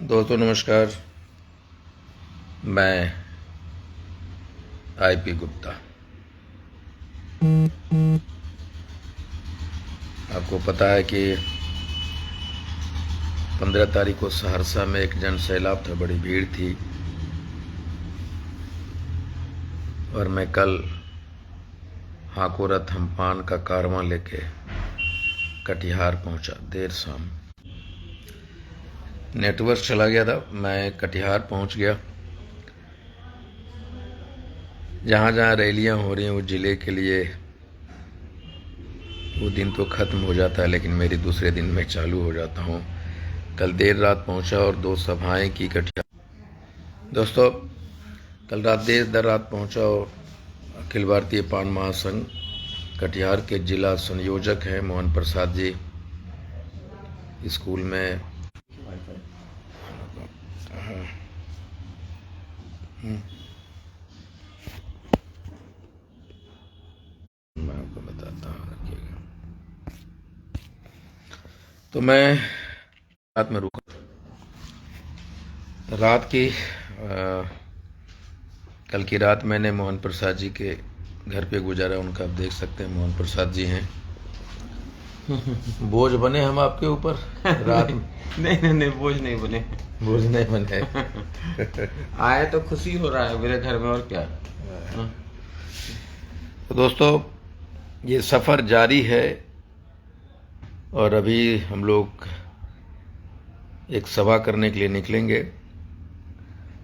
दोस्तों नमस्कार। मैं आईपी गुप्ता। आपको पता है कि 15 तारीख को सहरसा में एक जन सैलाब था, बड़ी भीड़ थी और मैं कल हाकोरथ हमपान का कारवां लेके कटिहार पहुंचा देर शाम। नेटवर्क चला गया था, मैं कटिहार पहुंच गया। जहाँ जहाँ रैलियाँ हो रही हैं उस ज़िले के लिए वो दिन तो ख़त्म हो जाता है, लेकिन मेरी दूसरे दिन में चालू हो जाता हूँ। कल देर रात पहुँचा और 2 सभाएं की कटिहार। दोस्तों कल देर रात पहुँचा और अखिल भारतीय पान महासंघ कटिहार के जिला संयोजक हैं मोहन प्रसाद जी स्कूल में मैं आपको बताता हूँ, रखिएगा। तो मैं रात में रुका, रात की कल की रात मैंने मोहन प्रसाद जी के घर पे गुजारा। उनका आप देख सकते हैं, मोहन प्रसाद जी हैं। बोझ बने हम आपके ऊपर रात में? नहीं बोझ नहीं बने। बोझ नहीं बने। आए तो खुशी हो रहा है मेरे घर में, और क्या। तो दोस्तों ये सफ़र जारी है और अभी हम लोग एक सभा करने के लिए निकलेंगे।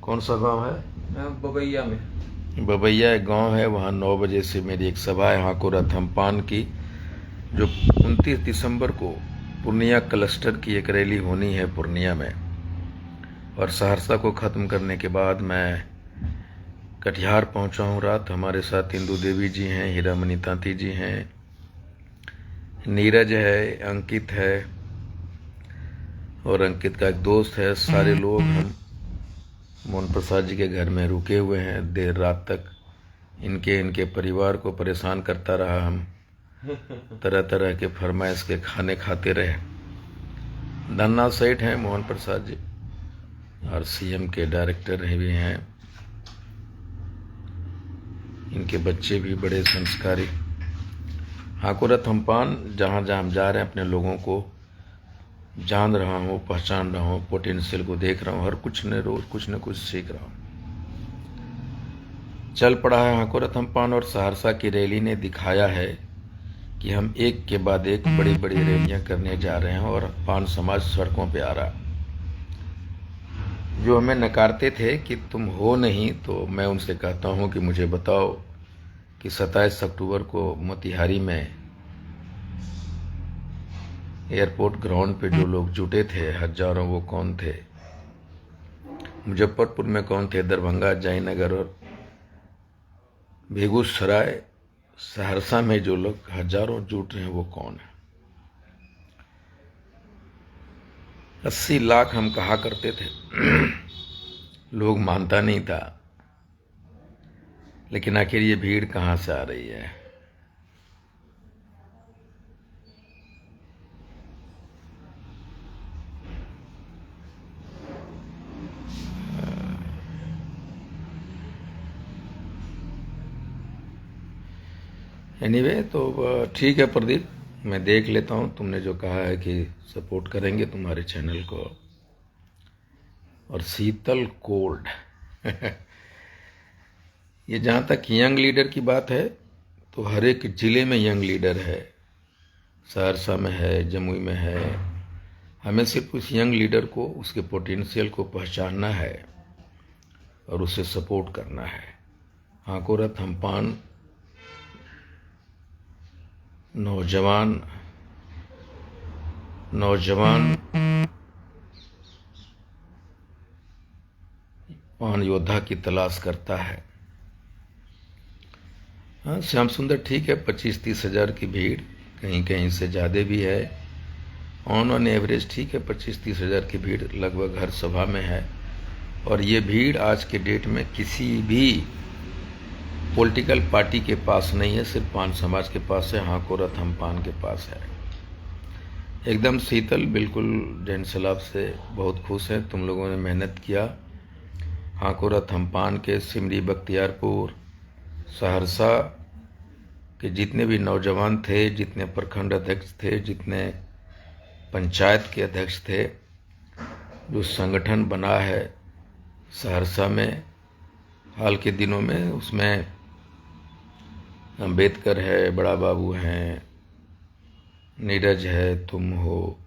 कौन सा गांव है? बबैया में। बबैया एक गांव है, वहाँ 9 बजे से मेरी एक सभा है हाकोरथ हमपान की, जो 29 दिसंबर को पूर्णिया क्लस्टर की एक रैली होनी है पूर्णिया में। और सहरसा को ख़त्म करने के बाद मैं कटिहार पहुंचा हूँ रात। हमारे साथ इंदू देवी जी हैं, हीरामणि तांती जी हैं, नीरज है, अंकित है और अंकित का एक दोस्त है। सारे लोग हम मोहन प्रसाद जी के घर में रुके हुए हैं देर रात तक। इनके परिवार को परेशान करता रहा। हम तरह तरह के फरमाइश के खाने खाते रहे। धन्ना सेठ हैं मोहन प्रसाद जी और सीएम के डायरेक्टर रहे भी हैं। इनके बच्चे भी बड़े संस्कारी। हाकोरथ हमपान जहाँ जहाँ हम जा रहे हैं अपने लोगों को जान रहा हूँ, पहचान रहा हूँ, पोटेंशियल को देख रहा हूँ, हर कुछ ने रोज कुछ न कुछ सीख रहा हूँ। चल पड़ा है हाकोरथ हमपान और सहरसा की रैली ने दिखाया है कि हम एक के बाद एक बड़ी बड़ी रैलियां करने जा रहे हैं और पान समाज सड़कों पे आ रहा। जो हमें नकारते थे कि तुम हो नहीं, तो मैं उनसे कहता हूं कि मुझे बताओ कि 27 अक्टूबर को मोतिहारी में एयरपोर्ट ग्राउंड पे जो लोग जुटे थे हजारों, वो कौन थे? मुजफ्फरपुर में कौन थे? दरभंगा, जयनगर और बेगूसराय, सहरसा में जो लोग हजारों जुट रहे हैं वो कौन है? 80 लाख हम कहा करते थे। लोग मानता नहीं था, लेकिन आखिर ये भीड़ कहाँ से आ रही है? एनीवे तो ठीक है प्रदीप, मैं देख लेता हूँ। तुमने जो कहा है कि सपोर्ट करेंगे तुम्हारे चैनल को। और शीतल कोल्ड ये जहाँ तक यंग लीडर की बात है तो हर एक जिले में यंग लीडर है। सहरसा में है, जमुई में है। हमें सिर्फ उस यंग लीडर को, उसके पोटेंशियल को पहचानना है और उसे सपोर्ट करना है। हाकोरथ हमपान नौजवान पान योद्धा की तलाश करता है। हाँ, श्याम सुंदर ठीक है, 25-30 हजार की भीड़, कहीं कहीं से ज़्यादा भी है। ऑन एवरेज ठीक है, 25-30 हजार की भीड़ लगभग हर सभा में है। और ये भीड़ आज के डेट में किसी भी पॉलिटिकल पार्टी के पास नहीं है, सिर्फ पान समाज के पास है, हाकोरथ हमपान के पास है। एकदम शीतल, बिल्कुल जैन सलाब से बहुत खुश हैं। तुम लोगों ने मेहनत किया। हाकोरा थम्पान के, सिमरी बख्तियारपुर, सहरसा के जितने भी नौजवान थे, जितने प्रखंड अध्यक्ष थे, जितने पंचायत के अध्यक्ष थे, जो संगठन बना है सहरसा में हाल के दिनों में, उसमें अम्बेडकर है, बड़ा बाबू हैं, नीरज है, तुम हो,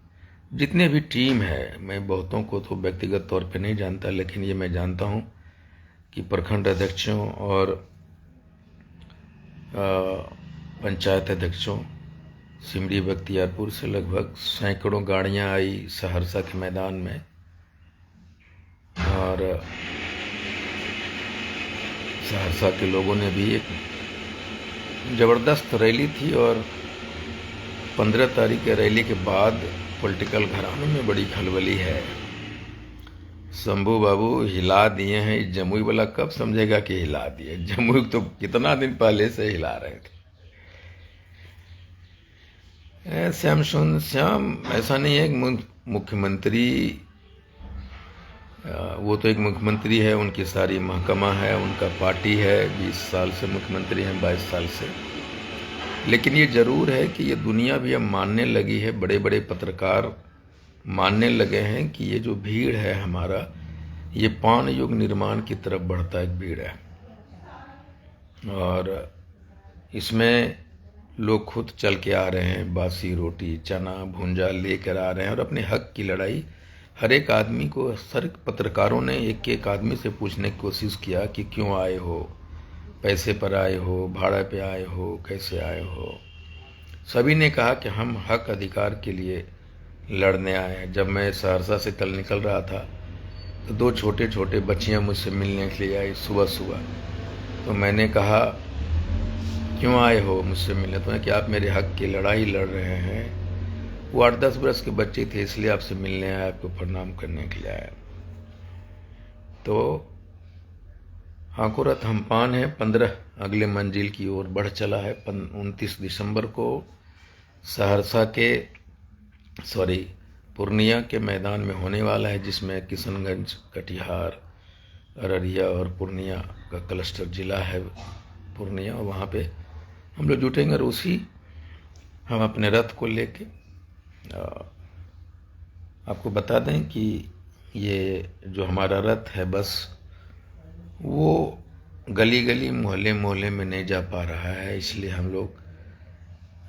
जितने भी टीम है, मैं बहुतों को तो व्यक्तिगत तौर पे नहीं जानता, लेकिन ये मैं जानता हूँ कि प्रखंड अध्यक्षों और पंचायत अध्यक्षों सिमरी बख्तियारपुर से लगभग सैकड़ों गाड़ियाँ आई सहरसा के मैदान में, और सहरसा के लोगों ने भी एक ज़बरदस्त रैली थी। और 15 तारीख के रैली के बाद पॉलिटिकल घरानों में बड़ी खलबली है। शंभू बाबू हिला दिए हैं। जमुई वाला कब समझेगा कि हिला दिए? जमुई तो कितना दिन पहले से हिला रहे थे। श्याम ऐसा नहीं है कि मुख्यमंत्री, वो तो एक मुख्यमंत्री है, उनकी सारी महकमा है, उनका पार्टी है, 20 साल से मुख्यमंत्री हैं, 22 साल से। लेकिन ये जरूर है कि ये दुनिया भी अब मानने लगी है, बड़े बड़े पत्रकार मानने लगे हैं कि ये जो भीड़ है हमारा, ये पान युग निर्माण की तरफ बढ़ता एक भीड़ है। और इसमें लोग खुद चल के आ रहे हैं, बासी रोटी, चना, भुंजा लेकर आ रहे हैं, और अपने हक की लड़ाई हर एक आदमी को, सर पत्रकारों ने एक एक आदमी से पूछने की कोशिश किया कि क्यों आए हो, पैसे पर आए हो, भाड़े पे आए हो, कैसे आए हो। सभी ने कहा कि हम हक अधिकार के लिए लड़ने आए हैं। जब मैं सहरसा से कल निकल रहा था तो 2 छोटे छोटे बच्चियां मुझसे मिलने के लिए आई सुबह सुबह। तो मैंने कहा क्यों आए हो मुझसे मिलने? तो कि आप मेरे हक की लड़ाई लड़ रहे हैं। वो 8-10 वर्ष के बच्चे थे, इसलिए आपसे मिलने आया, आपको प्रणाम करने के लिए आया। तो हाकोरा थम्पान है, 15 अगले मंजिल की ओर बढ़ चला है। 29 दिसंबर को सहरसा के पूर्णिया के मैदान में होने वाला है, जिसमें किशनगंज, कटिहार, अररिया और पूर्णिया का क्लस्टर जिला है पूर्णिया। और वहाँ पे हम लोग जुटेंगे, और उसी हम अपने रथ को लेके आपको बता दें कि ये जो हमारा रथ है, बस वो गली गली, मोहल्ले मोहल्ले में नहीं जा पा रहा है। इसलिए हम लोग,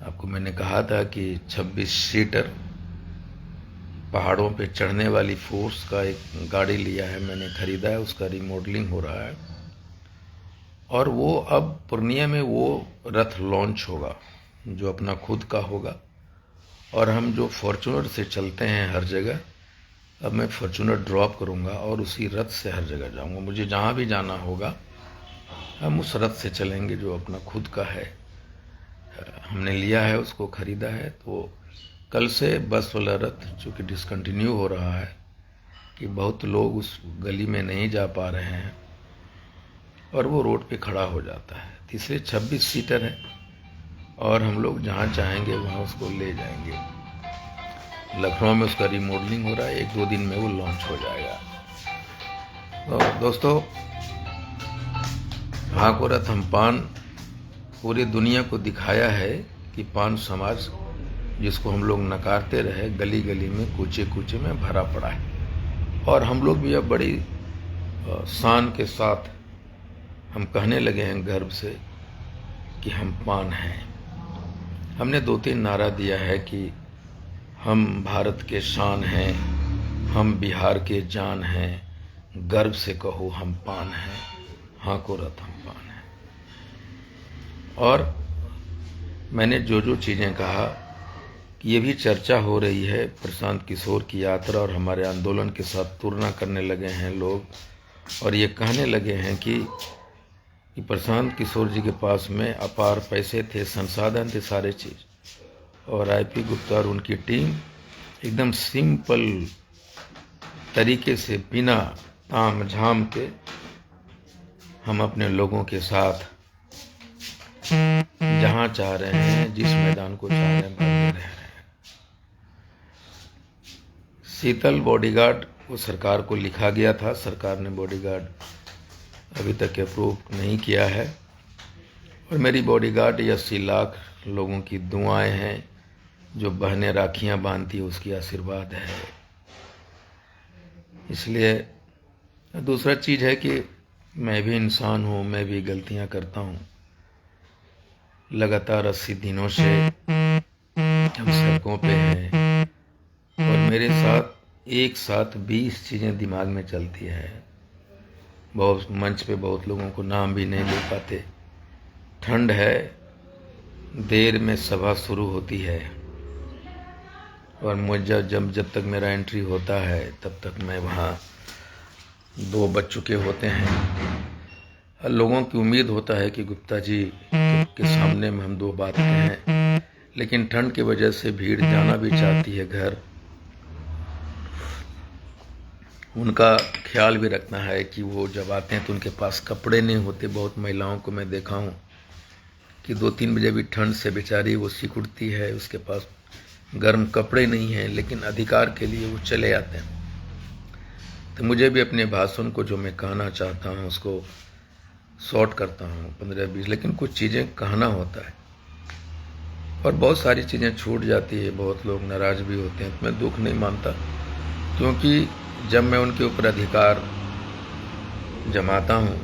आपको मैंने कहा था कि 26 सीटर पहाड़ों पे चढ़ने वाली फोर्स का एक गाड़ी लिया है, मैंने खरीदा है, उसका रिमॉडलिंग हो रहा है। और वो अब पूर्णिया में वो रथ लॉन्च होगा जो अपना खुद का होगा। और हम जो फॉर्चूनर से चलते हैं हर जगह, अब मैं फॉर्चूनर ड्रॉप करूंगा और उसी रथ से हर जगह जाऊंगा। मुझे जहां भी जाना होगा हम उस रथ से चलेंगे जो अपना खुद का है, हमने लिया है, उसको खरीदा है। तो कल से बस वाला रथ चूँकि डिसकंटिन्यू हो रहा है कि बहुत लोग उस गली में नहीं जा पा रहे हैं और वो रोड पे खड़ा हो जाता है। तीसरे 26 सीटर है और हम लोग जहाँ चाहेंगे वहाँ उसको ले जाएंगे। लखनऊ में उसका रिमॉडलिंग हो रहा है, 1-2 दिन में वो लॉन्च हो जाएगा। तो दोस्तों, हाकोरा थम्पान पूरी दुनिया को दिखाया है कि पान समाज, जिसको हम लोग नकारते रहे, गली गली में, कूचे कूचे में भरा पड़ा है। और हम लोग भी अब बड़ी शान के साथ हम कहने लगे हैं गर्व से कि हम पान हैं। हमने 2-3 नारा दिया है कि हम भारत के शान हैं, हम बिहार के जान हैं, गर्व से कहो हम पान हैं, हाकोरा थम्पान है। और मैंने जो जो चीज़ें कहा, ये भी चर्चा हो रही है प्रशांत किशोर की यात्रा और हमारे आंदोलन के साथ तुलना करने लगे हैं लोग। और ये कहने लगे हैं कि प्रशांत किशोर जी के पास में अपार पैसे थे, संसाधन थे, सारे चीज़, और आईपी गुप्ता और उनकी टीम एकदम सिंपल तरीके से, बिना ताम झाम के, हम अपने लोगों के साथ जहाँ चाह रहे हैं, जिस मैदान को चाह रहे हैं, भरते रह रहे हैं। शीतल बॉडीगार्ड को सरकार को लिखा गया था, सरकार ने बॉडीगार्ड अभी तक अप्रूव नहीं किया है। और मेरी बॉडीगार्ड 80 लाख लोगों की दुआएं हैं, जो बहनें राखियां बांधती है उसकी आशीर्वाद है। इसलिए दूसरा चीज़ है कि मैं भी इंसान हूँ, मैं भी गलतियाँ करता हूँ। लगातार 80 दिनों से हम सड़कों पे हैं और मेरे साथ एक साथ 20 चीज़ें दिमाग में चलती हैं। बहुत मंच पे बहुत लोगों को नाम भी नहीं ले पाते। ठंड है, देर में सभा शुरू होती है और मुझे जब तक मेरा एंट्री होता है तब तक मैं वहाँ 2 बज चुके होते हैं। लोगों की उम्मीद होता है कि गुप्ता जी के सामने में हम 2 बात कहें, लेकिन ठंड की वजह से भीड़ जाना भी चाहती है घर। उनका ख्याल भी रखना है कि वो जब आते हैं तो उनके पास कपड़े नहीं होते। बहुत महिलाओं को मैं देखा हूँ कि 2-3 बजे भी ठंड से बेचारी वो सिकुड़ती है, उसके पास गर्म कपड़े नहीं हैं, लेकिन अधिकार के लिए वो चले आते हैं। तो मुझे भी अपने भाषण को जो मैं कहना चाहता हूँ उसको शॉर्ट करता हूँ 15-20, लेकिन कुछ चीज़ें कहना होता है और बहुत सारी चीज़ें छूट जाती है। बहुत लोग नाराज़ भी होते हैं, तो मैं दुख नहीं मानता, क्योंकि जब मैं उनके ऊपर अधिकार जमाता हूँ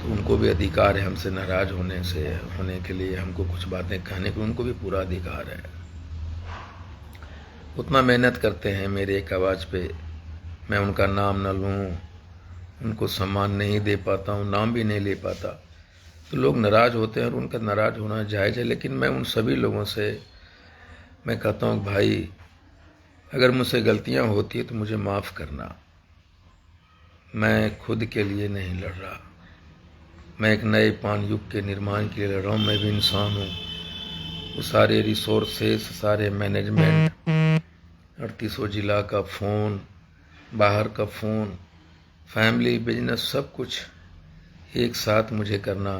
तो उनको भी अधिकार है हमसे नाराज़ होने के लिए, हमको कुछ बातें कहने को उनको भी पूरा अधिकार है। उतना मेहनत करते हैं मेरे एक आवाज़ पे, मैं उनका नाम न लूँ, उनको सम्मान नहीं दे पाता हूँ, नाम भी नहीं ले पाता, तो लोग नाराज़ होते हैं और उनका नाराज़ होना जायज़ है। लेकिन मैं उन सभी लोगों से मैं कहता हूँ भाई, अगर मुझसे गलतियाँ होती है तो मुझे माफ़ करना। मैं खुद के लिए नहीं लड़ रहा, मैं एक नए पान युग के निर्माण के लिए लड़ रहा हूँ। मैं भी इंसान हूँ। वो सारे रिसोर्सेस, सारे मैनेजमेंट, 38 जिला का फ़ोन, बाहर का फ़ोन, फैमिली, बिजनेस, सब कुछ एक साथ मुझे करना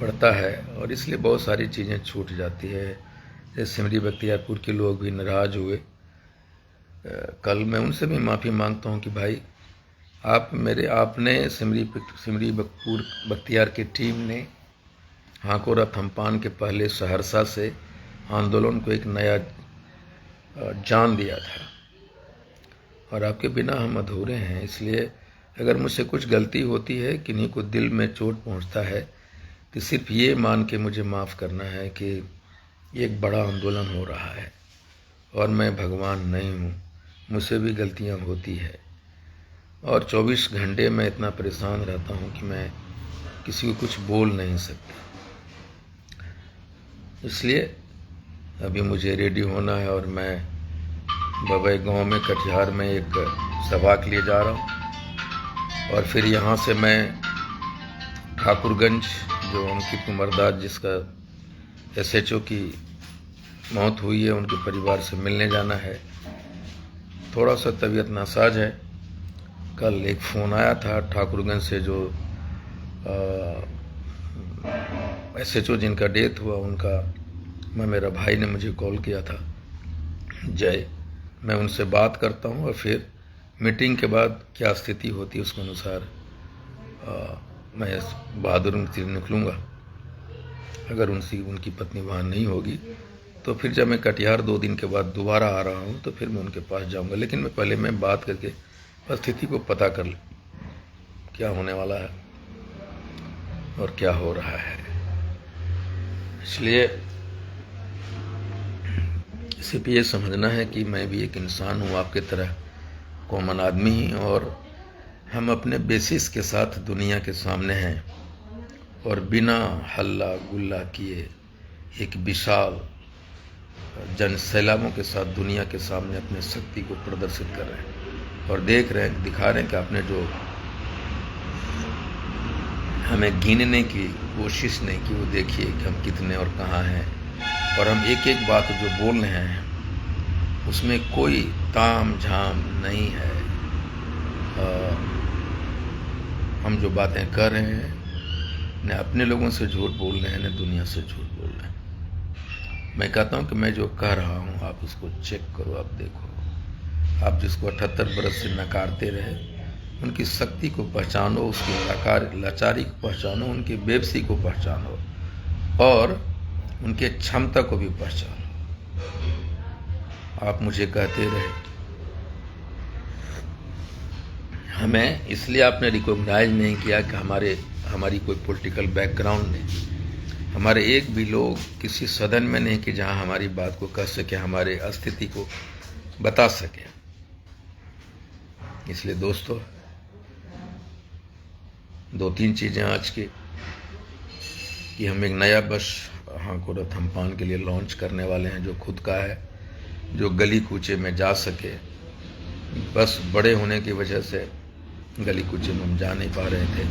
पड़ता है और इसलिए बहुत सारी चीज़ें छूट जाती है। जैसे सिमरी बख्तियारपुर के लोग भी नाराज़ हुए, कल मैं उनसे भी माफ़ी मांगता हूं कि भाई आपने सिमरी बख्तियार की टीम ने हाकोरा थम्पान के पहले सहरसा से आंदोलन को एक नया जान दिया था और आपके बिना हम अधूरे हैं। इसलिए अगर मुझसे कुछ गलती होती है, किन्हीं को दिल में चोट पहुंचता है, तो सिर्फ ये मान के मुझे माफ़ करना है कि ये एक बड़ा आंदोलन हो रहा है और मैं भगवान नहीं हूँ, मुझसे भी गलतियाँ होती है और 24 घंटे मैं इतना परेशान रहता हूँ कि मैं किसी को कुछ बोल नहीं सकता। इसलिए अभी मुझे रेडी होना है और मैं बबई गांव में कटिहार में एक सभा के लिए जा रहा हूँ और फिर यहाँ से मैं ठाकुरगंज, जो अंकित कुमार दास जिसका SHO की मौत हुई है, उनके परिवार से मिलने जाना है। थोड़ा सा तबीयत नासाज है। कल एक फ़ोन आया था ठाकुरगंज से, जो SHO जिनका डेथ हुआ उनका, मेरा भाई ने मुझे कॉल किया था जय। मैं उनसे बात करता हूँ और फिर मीटिंग के बाद क्या स्थिति होती है उसके अनुसार मैं बहादुर निकलूँगा। अगर उनकी पत्नी वहाँ नहीं होगी तो फिर जब मैं कटिहार 2 दिन के बाद दोबारा आ रहा हूँ तो फिर मैं उनके पास जाऊँगा। लेकिन मैं पहले बात करके स्थिति को पता कर लूँ क्या होने वाला है और क्या हो रहा है। इसलिए सिर्फ ये समझना है कि मैं भी एक इंसान हूँ, आपके तरह कॉमन आदमी ही, और हम अपने बेसिस के साथ दुनिया के सामने हैं और बिना हल्ला गुल्ला किए एक विशाल जन सैलाबों के साथ दुनिया के सामने अपने शक्ति को प्रदर्शित कर रहे हैं और दिखा रहे हैं कि आपने जो हमें गिनने की कोशिश नहीं की, वो देखिए कि हम कितने और कहाँ हैं और हम एक एक बात जो बोल रहे हैं उसमें कोई ताम झाम नहीं है। हम जो बातें कर रहे हैं न अपने लोगों से झूठ बोल रहे हैं न दुनिया से झूठ बोल रहे हैं। मैं कहता हूं कि मैं जो कह रहा हूं आप उसको चेक करो, आप देखो। आप जिसको 78 बरस से नकारते रहे, उनकी शक्ति को पहचानो, उसकी लाचारी को पहचानो, उनकी बेबसी को पहचानो और उनके क्षमता को भी पहचानो। आप मुझे कहते रहे, हमें इसलिए आपने रिकॉग्नाइज नहीं किया कि हमारी कोई पॉलिटिकल बैकग्राउंड नहीं, हमारे एक भी लोग किसी सदन में नहीं कि जहां हमारी बात को कह सके, हमारे अस्तित्व को बता सके। इसलिए दोस्तों, 2-3 चीजें आज की कि हम एक नया बस हाकोरथ अम्पान के लिए लॉन्च करने वाले हैं, जो खुद का है, जो गली कूचे में जा सके। बस बड़े होने की वजह से गली कूचे में हम जा नहीं पा रहे थे।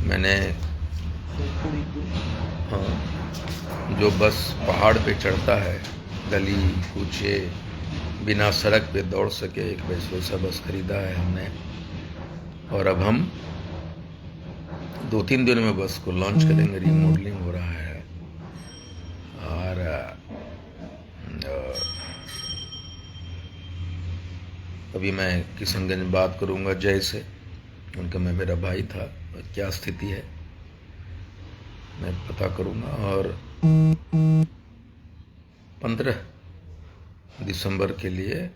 मैंने जो बस पहाड़ पे चढ़ता है, गली कूचे बिना सड़क पे दौड़ सके, एक वैसा बस खरीदा है हमने। और अब हम 2-3 दिन में बस को लॉन्च करेंगे। रिमॉडलिंग हो रहा है और अभी मैं किशनगंज बात करूंगा जय से, उनका मेरा भाई था, क्या स्थिति है मैं पता करूंगा। और 15 दिसंबर के लिए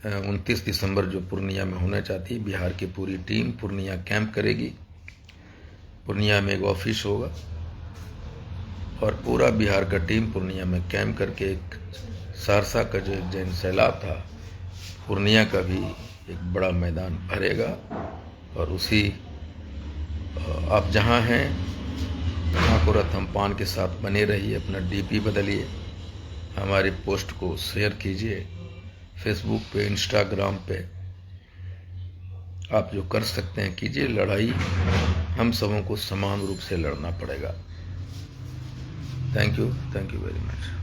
29 दिसंबर जो पूर्णिया में होना चाहती है, बिहार की पूरी टीम पूर्णिया कैंप करेगी। पूर्णिया में एक ऑफिस होगा और पूरा बिहार का टीम पूर्णिया में कैंप करके एक सहरसा का जो एक जैन सैलाब था, पूर्णिया का भी एक बड़ा मैदान भरेगा। और उसी आप जहां हैं हाकोरथ अम्पान के साथ बने रहिए, अपना डीपी बदलिए, हमारे पोस्ट को शेयर कीजिए, फेसबुक पे, इंस्टाग्राम पे आप जो कर सकते हैं कीजिए। लड़ाई हम सबों को समान रूप से लड़ना पड़ेगा। Thank you very much.